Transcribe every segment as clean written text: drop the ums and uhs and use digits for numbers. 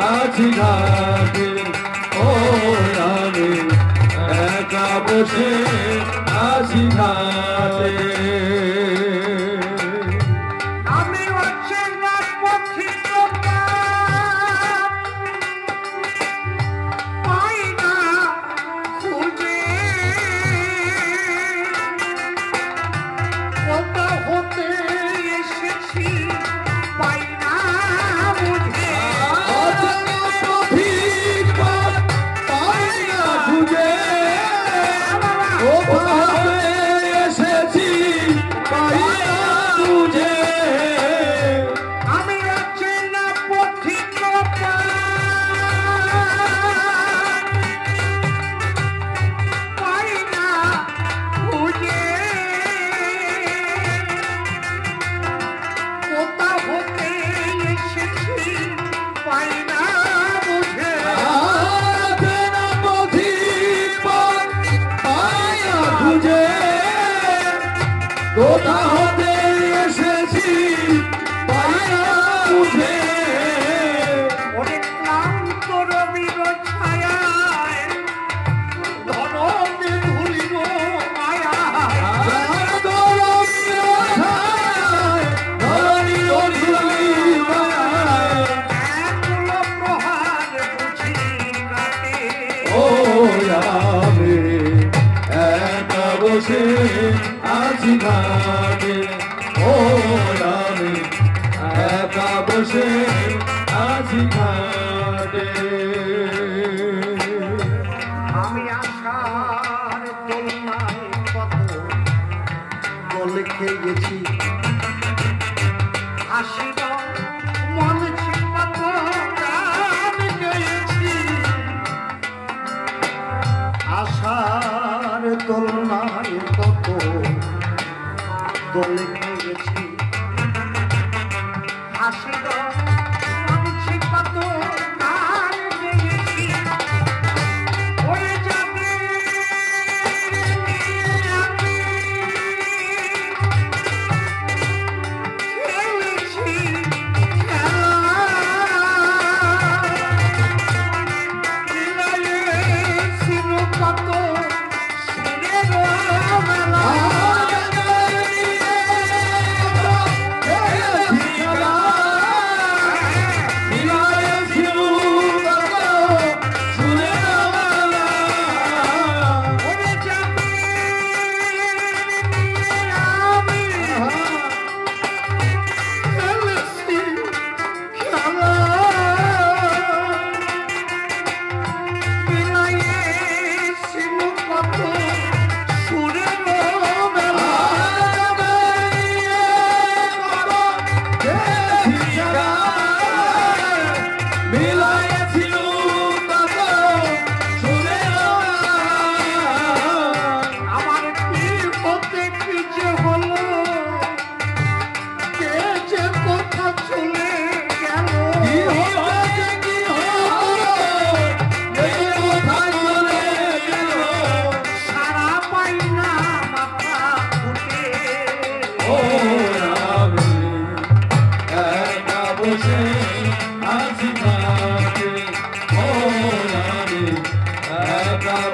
আছি ঘাটে ও আমি একা বসে আছি ঘাটে কোথা হতে এসেছি পাই না বুঝে অনেক ক্লান্ত রবির ছায়ায় ধরতে ধুলিব মায়া বসে আছি ঘাটে ও আমি একা বসে আছি ঘাটে আমি আশার দোলনায় কত বলে খেয়ে গেছি হাসির মন কত গান গেয়েছি আশার দোলনায় কত দোলে খেয়ে গেছি হাসির মন কত গান গেয়েছি ওরে যাবে আমি খেলেছি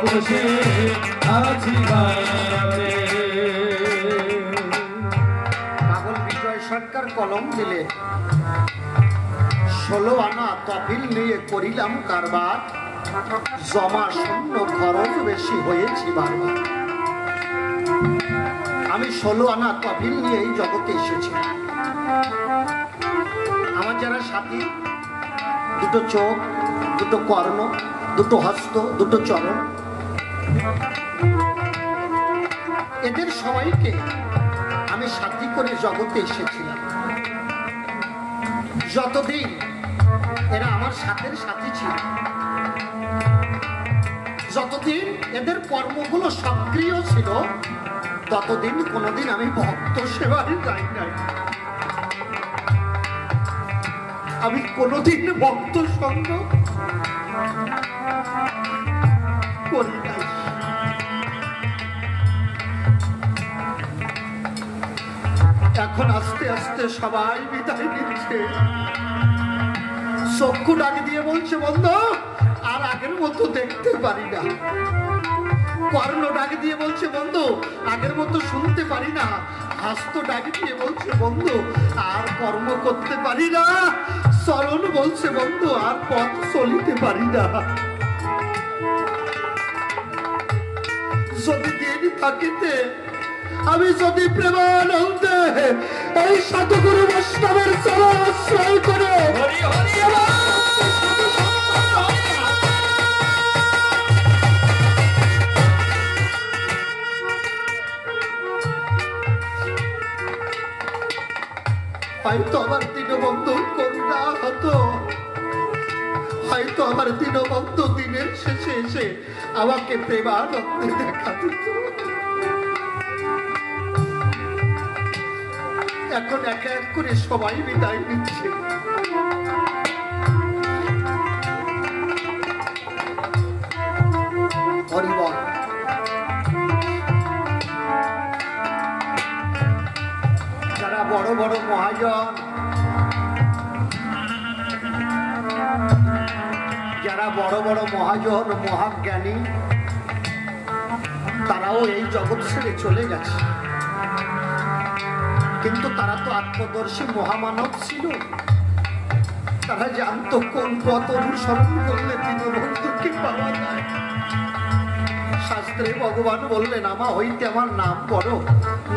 বসে আছি ঘাটে পাগল বিজয় সরকার কলম দিলে 16 আনা তহবিল নিয়ে করিলাম কারবার জমা শূন্য খরচ বেশি হয়েছি বারবার আমি 16 আনা তহবিল নিয়ে এই জগতে এসেছি আমার যারা সাথী দুটো চোখ দুটো কর্ণ দুটো হস্ত দুটো চরণ এদের সবাইকে আমি সাথী করে জগতে এসেছিলাম যতদিন এরা আমার সাথের সাথী ছিল যতদিন এদের কর্মগুলো সক্রিয় ছিল ততদিন কোনোদিন আমি ভক্ত সেবায় যাই নাই আমি কোনোদিন ভক্ত সঙ্গ করি নাই এখন আস্তে আস্তে সবাই বিদায় নিচ্ছে চক্ষু ডাক দিয়ে বলছে বন্ধু আর আগের মতো দেখতে পারি না। কর্ণ ডাক দিয়ে বলছে বন্ধু আগের মতো শুনতে পারি না। হস্ত ডাক দিয়ে বলছে বন্ধু আর কর্ম করতে পারি না। চরণ বলছে বন্ধু আর পথ চলিতে পারি না। যদি দিন থাকিতে আমি যদি প্রেমানন্দে এই সতগুরু বৈষ্ণবের চরণ আশ্রয় করে হয়তো আমার দীনবন্ধু করুণা হতো, হয়তো আমার দীনবন্ধু দিনের শেষে এসে আমাকে প্রেমানন্দে দেখা দিত। এখন এক এক করে সবাই বিদায় নিচ্ছে। হরিবল যারা বড় বড় মহাজন, যারা বড় বড় মহাজন মহাজ্ঞানী তারাও এই জগৎ ছেড়ে চলে গেছে। কিন্তু তারা তো আত্মদর্শী মহামানব ছিল। তারা জানতো কোন পথ অনুসরণ করলে দীনবন্ধুকে পাওয়া যায়। শাস্ত্রে ভগবান বললেন আমা হইতে আমার নাম বড়,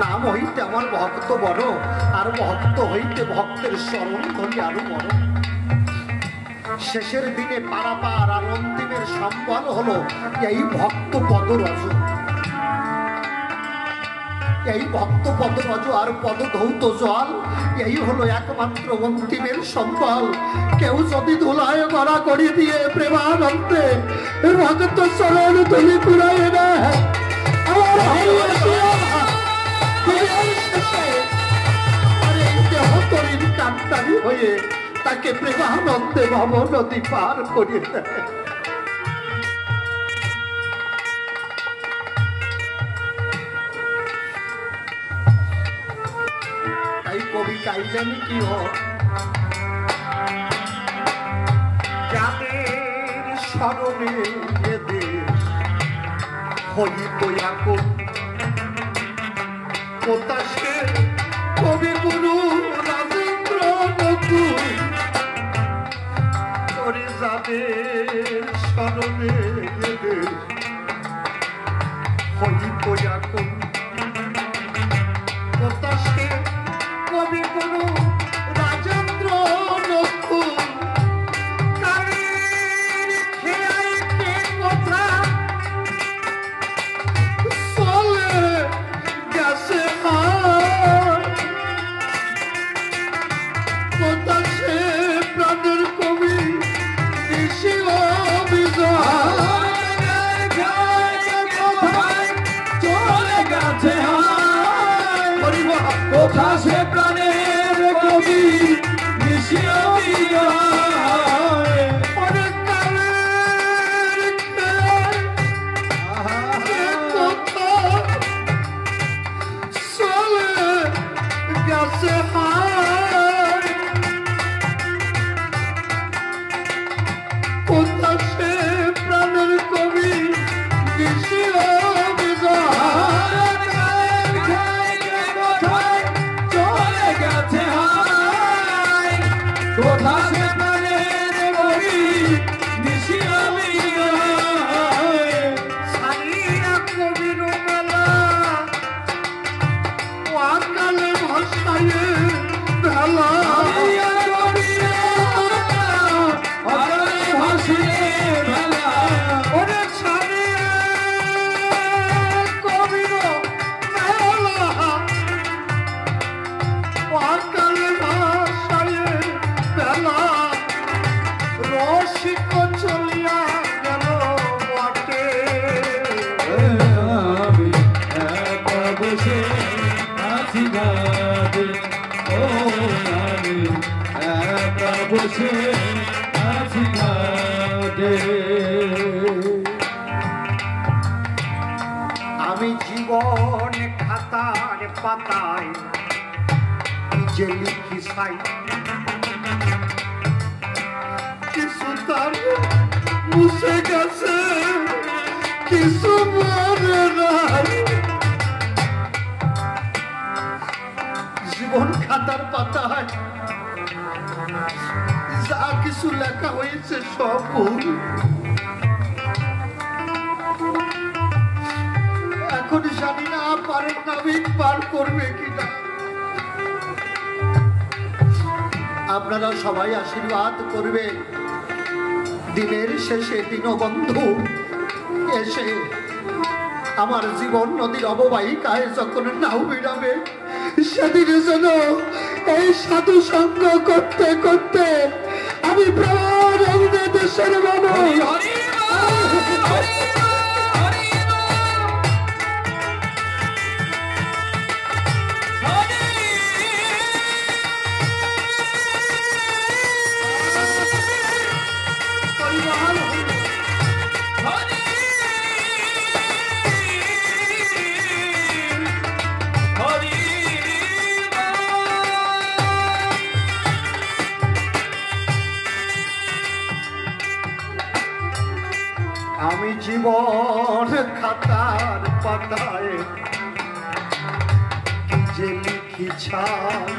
নাম হইতে আমার ভক্ত বড়, আর ভক্ত হইতে ভক্তের শরণ ধরি আরো বড়। শেষের দিনে পারাপার আর অন্তিমের সম্বল হলো এই ভক্ত পদরজ। এই ভক্ত পদরজ আর পদধৌত জল এই হলো একমাত্র অন্তিমের সম্বল। কেউ যদি ধুলায় গড়া করি দিয়ে প্রেমানন্দে ভক্ত চরণ তুমি পুরাই দেয় আমার এই দেহ তরির কান্তারি হয়ে তাকে প্রেমানন্দে ভব নদী পার করিয়ে দেয়। কবি চাইলেন কি যাদের স্মরণে দেশ হইত এখন কোথাসে কবি গুরু রাজেন্দ্র নকুল করে যাদের স্মরণে দেশ হইত এখন কোথাসে কবি গুরু রাজেন্দ্র নকুল কালের খেয়াইতে কথা চলে গেছে কথা সে প্রাণের কবি ঋষি চলে গেছে কোথা সে প্রাণের কবি ঋষি অনেক কালের কথা চলে গেছে কোথা সে প্রাণের কবি ঋষি কোথা সে প্রাণের কবি ঋষি সারিয়া কবির মেলা ওয়াকালে ভাষায় ভেলা ওরে সারিয়া কবির মেলা ওয়াকালে ভাষায় ভেলা রসিক চলিয়া গেল বটে আমি একা বসে আছি ঘাটে ও আমি একা বসে আছি ঘাটে আমি জীবন খাতার পাতায় যে লিখি সাই পাতার মুছে গেছে, কিছু মনে নাই। জীবন খাতার পাতায় যা কিছু লেখা হয়েছে সব ভুল। এখন জানি না পারেন নাবিক পার করবে কিনা। আপনারা সবাই আশীর্বাদ করবে। দিনের শেষে দীনবন্ধু এসে আমার জীবন নদীর অববাহিকায় যখন নাও বিড়াবে, সেদিন যেন এই সাধু সঙ্গ করতে করতে আমি প্রাণ দেশের মানুষ আমি জীবন খাতার পাতায় কি যে লিখি ছাই,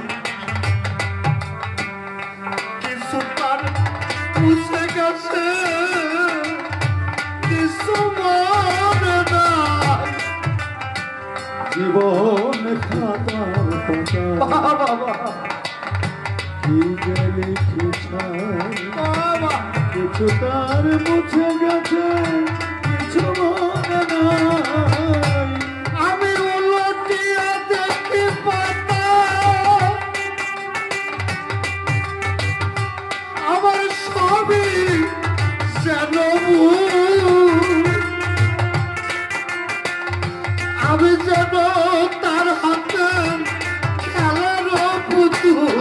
কিছু তার মুছে গেছে, কিছু মনে নাই। জীবন খাতার পাতা বাবা কি যে লিখেছাই, বাবা কিছু তার মুছে গেছে, কিছু মনে নাই। আমি উলটিয়া দেখি পাতা, আমার সবই যেন ভুল। আমি যেন তার হাতে খেলার পুতুল।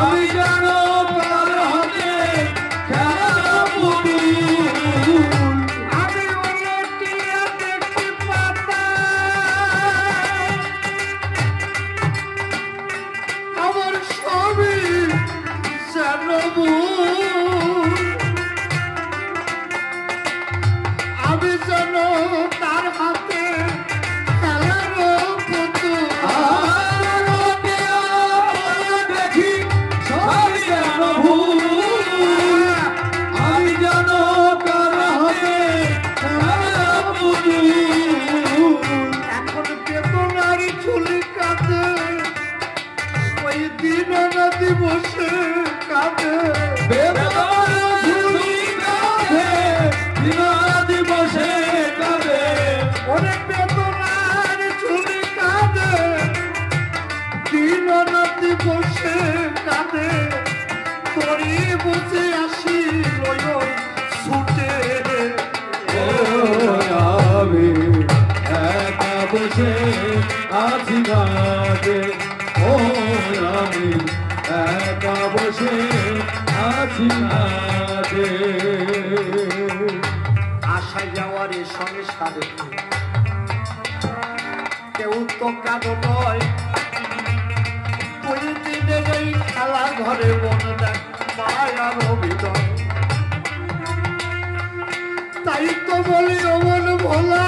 আমি যেন তার হাতে খেলার পুতুল। আমি উলটিয়া দেখি পাতা, আমার সবই যেন ভুল। আমি যেন তার হাতে খেলার পুতুল। দেখি সব যেন ভুল, আমি যেন তার হাতে খেলার পুতুল। এখন বেদনার ঝুলি কাঁদে, ওই দিন নদী বসে কাঁদে। বেদনার ঝুলি কাঁধে, দিনাদি বসে কাঁদে। ওরে বেদনার ঝুলি কাঁদে, দিন নদী বসে কাঁদে। তোরই বুঝে আসি ওই ছুটে। ও আমি একা বসে আছি ঘাটে, ও আমি একা বসে আছি ঘাটে। আসা যাওয়ার এ সংসারে কেউ তো কারো নয়। ওই দিনের এই খেলা ঘরে মনে দেখ মায়ার অভিনয়। তাই তো বলি অমন ভোলা,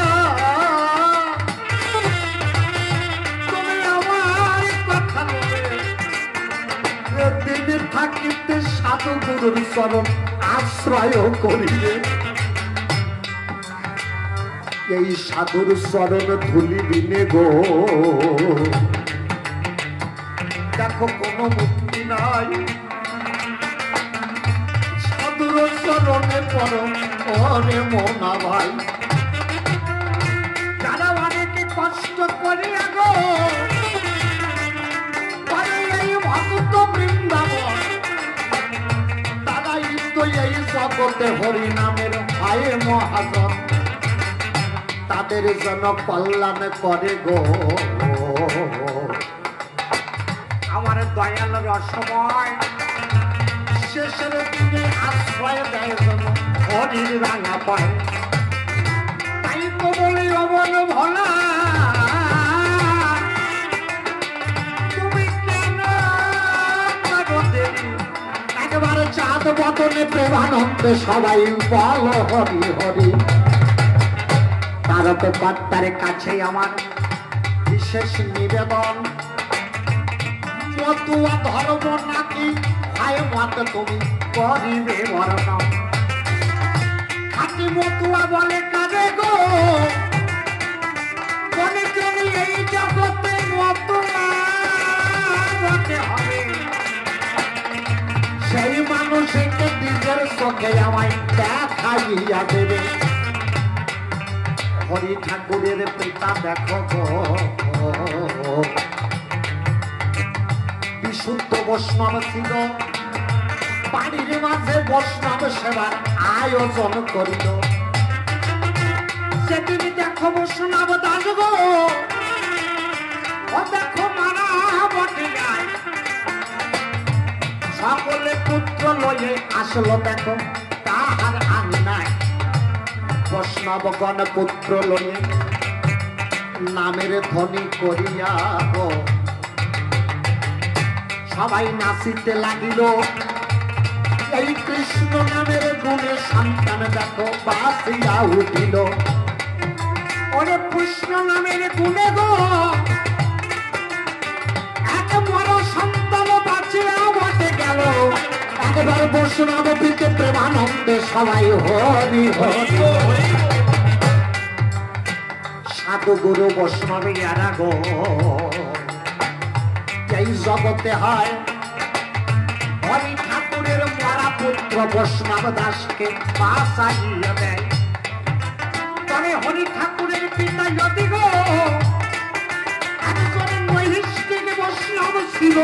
তুমি আমার কথা বলে দিনে থাকিতে সাধু গুরুর চরণ আশ্রয় করিবে। এই সাধুর চরণ ধুলি বিনে গো, দেখো কোনো মুক্তি নাই। সাধুর চরণে পরম ওরে মোনা ভাই, যারা অনেকে কষ্ট করে গো পরে এই ভক্ত বৃন্দাবন, তারাই তো এই জগতে হরি নামের ভাই মহাজন। তাদের জন্য কল্যাণ করে গো আমার দয়াল রসময়। শেষের দিনে আশ্রয় দেয় যেন হরির রাঙা পায়। তাই তো বলি অমন ভোলা, দেবী একেবারে চাঁদ বদনে প্রেমানন্দে সবাই বল হরি হরি। তারক কর্তার কাছে আমার বিশেষ নিবেদন, মতুয়া ধর্ম নাকি ভাই মত তুমি করিবে বর্ণন। খাঁটি মতুয়া বলে কাজে গো মনে করি এই জগতে মতুয়া হতে হবে, সেই মানুষকে নিজের চোখে আমায় দেখাইয়া দেবে। হরি ঠাকুরের পিতা দেখো গো বিশুদ্ধ বৈষ্ণব ছিল, বাড়ির মাঝে বৈষ্ণব সেবার আয়োজন করিল। সেদিন দেখো বৈষ্ণব দাস গো ও দেখো মারা বটে যায়, সকলে পুত্র লয়ে আসলো দেখো তাহার আঙিনায়। বৈষ্ণবগণ পুত্র লয়ে নামের ধ্বনি করিয়া গো সবাই নাচিতে লাগিল। এই কৃষ্ণ নামের গুণে সন্তান দেখো বাঁচিয়া উঠিল। ওরে কৃষ্ণ নামের গুণে গো এক বড় সন্তান বাঁচিয়া বটে গেল। একবার বৈষ্ণব প্রীতি প্রেমানন্দে সবাই হরি হরি। সাধু গুরু বৈষ্ণবী এরা গো এই জগতে হয় হরি ঠাকুরের মরা পুত্র বৈষ্ণব দাসকে বাঁচাইয়া দেয়। তবে হরি ঠাকুরের পিতা যদি গো একজন নৈষ্ঠিক বৈষ্ণব ছিল,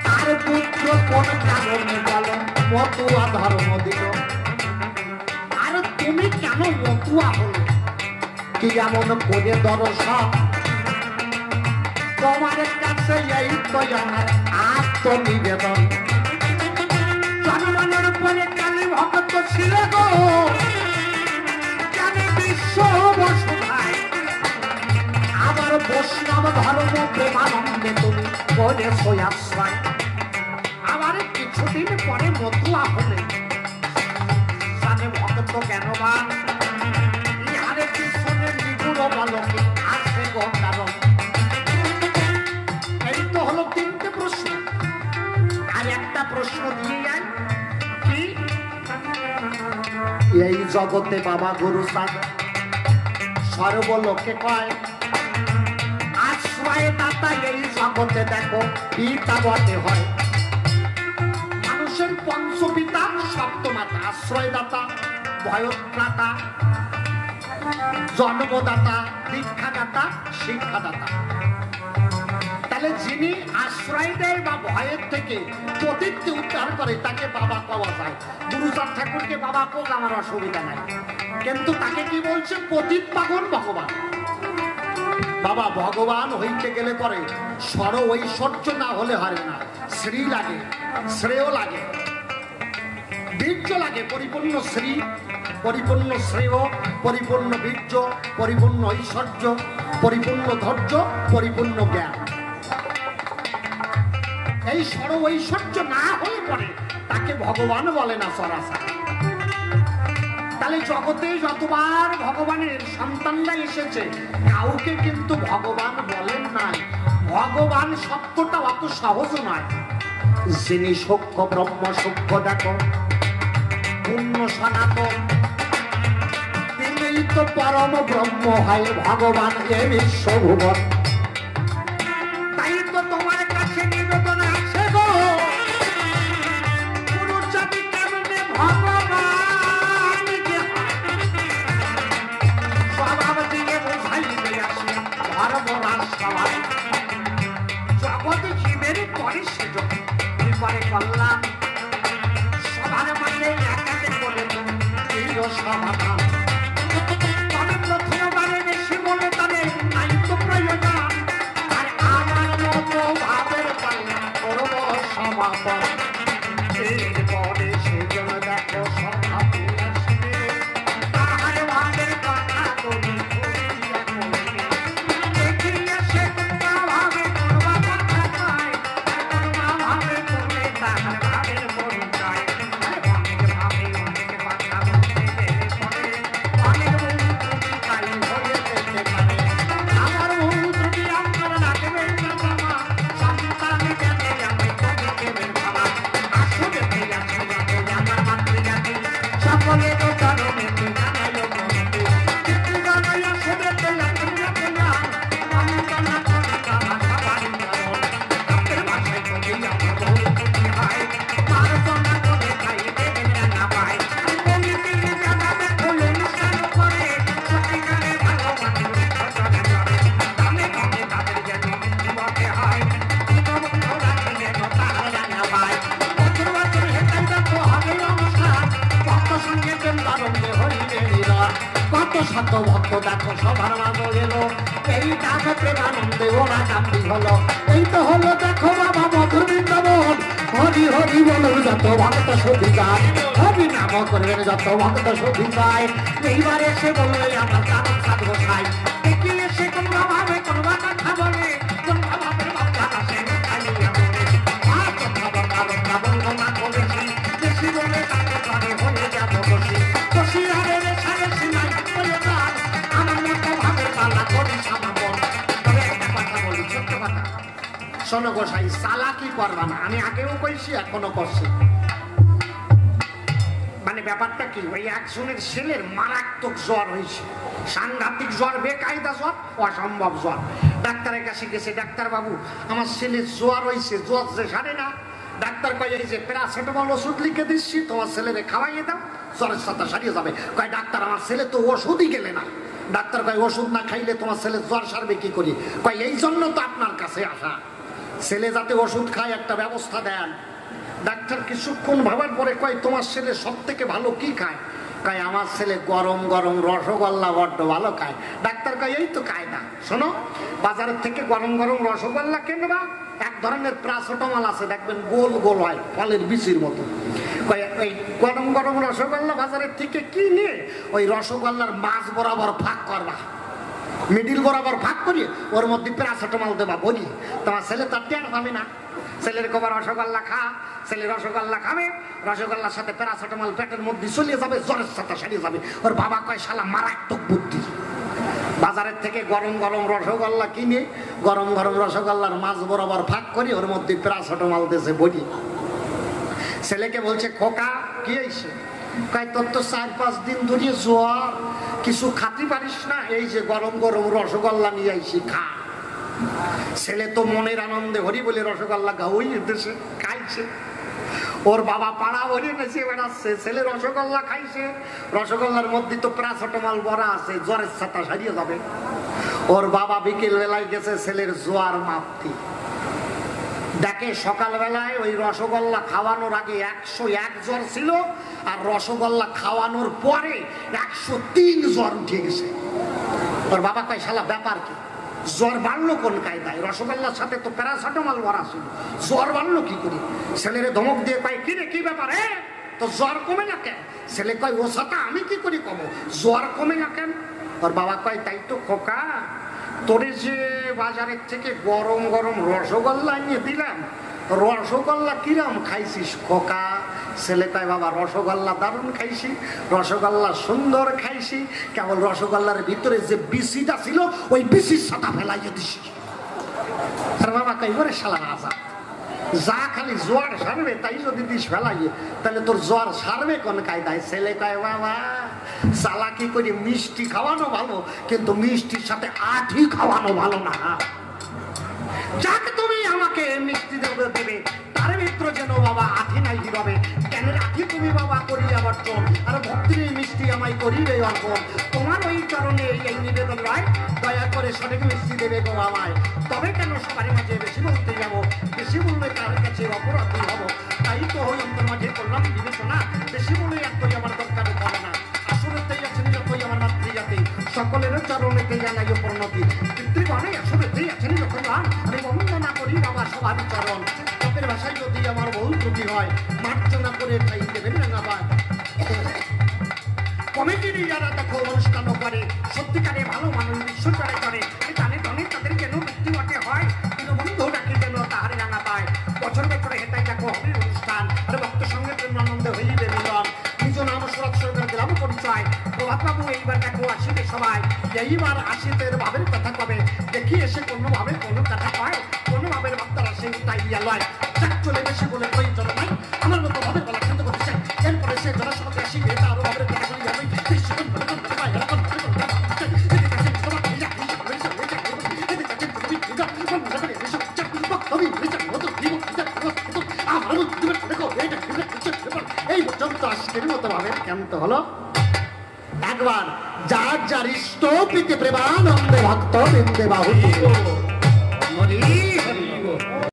তার পুত্র কোন কারণে গেল মতুয়া ধর্ম দিল। আর তুমি কেন মতুয়া হলে কি এমন করে দর্শন? তোমার কাছে এই তো আমার আত্মনিবেদন। জনগণের উপরে কালী ভক্ত ছিল গো জানে বিশ্ব বসুধায়। আবার বৈষ্ণব ধর্ম প্রেমানন্দে তুমি করেছ আশ্রয়। আবার কিছুদিন পরে মতুয়া হলে জানে ভক্ত জ্ঞানবান, ইহারে পিছনে নিগুড় বলকে আছে গো কারণ। এই তো হলো তিনটে প্রশ্ন। আর একটা প্রশ্ন দিয়ে যায় কি এই জগতে বাবা গুরু সাধ সর্বলোকে কয় আশ্রয় দাতা। এই জগতে দেখো পিতা বটে হয় মানুষের পঞ্চপিতা সপ্তমাতা, আশ্রয়দাতা, ভয়ত্রাতা, জন্মদাতা, দীক্ষাদাতা, শিক্ষাদাতা। তাহলে যিনি আশ্রয় দেয় বা ভয়ের থেকে পতিতকে উদ্ধার করে তাকে বাবা পাওয়া যায়। গুরুচাঁদ ঠাকুরকে বাবা কোক আমার অসুবিধা নাই, কিন্তু তাকে কি বলছে পতিত পাগল ভগবান। বাবা ভগবান হইতে গেলে পরে স্বর ঐশ্বর্য না হলে হয় না, শ্রী লাগে, শ্রেয় লাগে, বীর্য লাগে। পরিপূর্ণ শ্রী, পরিপূর্ণ শ্রেয়, পরিপূর্ণ বীর্য, পরিপূর্ণ ঐশ্বর্য, পরিপূর্ণ ধৈর্য, পরিপূর্ণ জ্ঞান। এই স্বর ঐশ্বর্য না হলে পরে তাকে ভগবান বলে না সরাসরি। তাহলে জগতে যতবার ভগবানের সন্তানরা এসেছে কাউকে কিন্তু ভগবান বলেন নাই। ভগবান শব্দটা অত সহজ নয়। যিনি সূক্ষ্ম ব্রহ্ম, সূক্ষ্ম দেখো পূর্ণ সনাতন, তিনিই তো পরম ব্রহ্ম হয় ভগবান এ বিশ্বভুবন। তাই তো তোমার কাছে নিবেদন আছে গো গুরুচাঁদ কেমনে ভগবান স্বভাব দিয়ে বোঝাইতে আসে ধর্মরাজ সবাই। জগৎ জীবের পরে সেজন পরে কল্যাণ সবার মাঝে একাতে বলে প্রিয় সমাধান। তবে প্রথমবারে বেশি বলে তাদের নাই তো প্রয়োজন। আর আমার মতো ভাবের পাল্লা করব সমাপন। এরপরে সেজন দেখো সভা আসবে তাহার ভাবের কথা তুমি দেখিয়ে সে ভাবে করবা কথা পায় শত ভক্ত দেখো সবার মাঝে এলো, এই ডাকে প্রেমানন্দে ওরা চাপি হলো। এই তো হলো দেখো বাবা মধুর বৃন্দাবন, হরি হরি বলো যত ভক্ত সখী গায়, হরি নাম করবেন যত ভক্ত সখী গায়। এইবার এসে বললো আমার কারণ সাধ গোসাই, দেখি এসে কোন ভাবে কোন কথা বলে, কোন ভাবে বাচ্চা আসে খাইয়া বলে, আর কথা বলবো না বলেছি, বেশি বলে তাকে ঘরে হয়ে যাবো বসি, বসি আরে রে সারে সিনাই বলে যান, আমার মতো ভাবে পালা করি সামাবন। তবে একটা কথা বলি, ছোট্ট কথা শোনো গোসাই, চালাকি করবা না, আমি আগেও কইছি এখনো করছি। মানে ব্যাপারটা কি, ওই একজনের ছেলের মারাত্মক জ্বর হয়েছে, সাংঘাতিক জ্বর, বেকায়দা জ্বর, অসম্ভব জ্বর। ডাক্তারের কাছে গেছে, ডাক্তার বাবু আমার ছেলের জ্বর হয়েছে, জ্বর যে সারে না। ডাক্তার কয় এই যে প্যারাসিটামল ওষুধ লিখে দিচ্ছি, তোমার ছেলেরে খাওয়াইয়ে দাও, জ্বরের সাথে সারিয়ে যাবে। কয় ডাক্তার আমার ছেলে তো ওষুধই গেলে না। ডাক্তার কয় ওষুধ না খাইলে তোমার ছেলের জ্বর সারবে কি করি? কয় এই জন্য তো আপনার কাছে আসা, ছেলে যাতে ওষুধ খায় একটা ব্যবস্থা দেন। ডাক্তার কিছুক্ষণ ভাবার পরে কয় তোমার ছেলে সব থেকে ভালো কি খায়? কয় আমার ছেলে গরম গরম রসগোল্লা বড্ড ভালো খায়। ডাক্তার কয় এই তো কায়দা, শোনো বাজারের থেকে গরম গরম রসগোল্লা কিনবা, এক ধরনের প্যারাসিটামল আছে দেখবেন গোল গোল হয় ফলের বিচির মতো, কয় ওই গরম গরম রসগোল্লা বাজারের থেকে কিনে ওই রসগোল্লার মাছ বরাবর ফাঁক করবা, মিডিল বরাবর ভাগ করি, ওর মধ্যে প্যারাসিটামল দেবা বলি, তোমার ছেলে তার টের পাবে না। ছেলের কবার রসগোল্লা খা, ছেলে রসগোল্লা খাবে, রসগোল্লার সাথে প্যারাসিটামল পেটের মধ্যে চলে যাবে, জ্বরের সাথে সারিয়ে যাবে। ওর বাবা কয় শালা মারাত্মক বুদ্ধি, বাজারের থেকে গরম গরম রসগোল্লা কিনে গরম গরম রসগোল্লার মাছ বরাবর ভাগ করি, ওর মধ্যে প্যারাসিটামল দিয়েছে বলি। ছেলেকে বলছে খোকা কি হয়েছে? কয় তোর তো 4-5 দিন ধরে জ্বর, কিছু খাতে পারিস না, এই যে গরম গরম রসগোল্লা নিয়ে আইছি খা। ছেলে তো মনের আনন্দে হরি বলে রসগোল্লা গাওই দেশে খাইছে, ওর বাবা পাড়া ভরে নেচে বেড়াচ্ছে, ছেলে রসগোল্লা খাইছে, রসগোল্লার মধ্যে তো প্যারাসিটামল ভরা আছে, জ্বরের ছাতা সারিয়ে যাবে। ওর বাবা বিকেল বেলায় গেছে ছেলের জ্বর মাপতে, দেখে সকালবেলায় ওই রসগোল্লা খাওয়ানোর আগে 101 জ্বর ছিল, আর রসগোল্লা খাওয়ানোর পরে 103 জ্বর উঠে গেছে। ওর বাবা কয় শালা ব্যাপার কি, জ্বর বাড়লো কোন কায়দায়? রসগোল্লার সাথে তো প্যারাসিটামল ভরা ছিল, জ্বর বাড়লো কি করি? ছেলেরে ধমক দিয়ে কয় কি রে কি ব্যাপার, তো জ্বর কমে না কেন? ছেলে কয় ও সাথে আমি কি করি কমো, জ্বর কমে না কেন? ওর বাবা কয় তাই তো খোকা, তোরে যে বাজারের থেকে গরম গরম রসগোল্লা নিয়ে দিলাম, রসগোল্লা কিরাম খাইছিস খোকা? ছেলে কয় বাবা রসগোল্লা দারুণ খাইছি, রসগোল্লা সুন্দর খাইছি, কেবল রসগোল্লার ভিতরে যে বিচিটা ছিল ওই বিচির সাথে ফেলাইয়ে দিছি। আর বাবা কয় ওরে শালা আজাদ, যা খালি জ্বর সারবে তাই যদি দিস ফেলাইয়ে, তাহলে তোর জ্বর সারবে কোন কায়দায়? ছেলে কয় বাবা চালাকি করে মিষ্টি খাওয়ানো ভালো, কিন্তু মিষ্টির সাথে আঠি খাওয়ানো ভালো না। যাকে তুমি আমাকে মিষ্টি দেবে তার ভিতরে যেন বাবা আঠি নাই হবে, কেন আঠি তুমি বাবা করি আবার চল, আর ভক্তির মিষ্টি আমায় করিবে অর্পণ। তোমার ওই কারণে এই নিবেদন রায়, দয়া করে সঠিক মিষ্টি দেবে গো আমায়, তবে কেন সবার মাঝে বেশি বলতে যাবো, বেশি বললে তার কাছে অপরাধী হবো। তাই তো হই অন্তর মাঝে করলাম বিবেচনা, বেশি বলে একই আমার দরকার করে না। আসলেতেই আছেন যতই আমার মাতৃজাতি, সকলের চরণেতে জানাই প্রণতি। পিতৃগণে আসলেতেই আছেন যখন আমি বন্দনা করি বাবা সবারই চরণ। লোকের ভাষায় যদি আমার বহু ত্রুটি হয়, মার্জনা করে তাই দেবেন না বা কমিটির যারা দেখো অনুষ্ঠান করে, সত্যিকারে ভালো মানুষ বিশ্বচরে করে, জানে ধনে তাদের যেন ব্যক্তিগত হয়, কিন্তু বন্ধু ডাকে যেন তাহারে জানা পায়। বছর বছরে হেঁটাই দেখো হবির অনুষ্ঠান, আর ভক্ত সঙ্গে আনন্দে হইবে মিলন। নিজ নাম সুরত সরকার দিলাম পরিচয়, প্রভাত বাবু এইবার দেখো আসিবে সবাই, এইবার আসিতের ভাবের কথা কবে, দেখি এসে কোনোভাবে কোনো কথা পায়, কোনো ভাবের ভক্তরা সেই তাইয়া লয়। যাক চলে বেশি বলে প্রয়োজন নাই, আমার মতো ভাবের বলা খেতে করতেছে, এরপরে সে জনসভাতে আসিবে তারও ভাবের কথাগুলি যাবে। এই পর্যন্ত আজকের মতো ভাবে কেমন হলো, একবার যার যার ইষ্ট প্রীতি প্রেমানন্দে ভক্ত বৃন্দে বাহু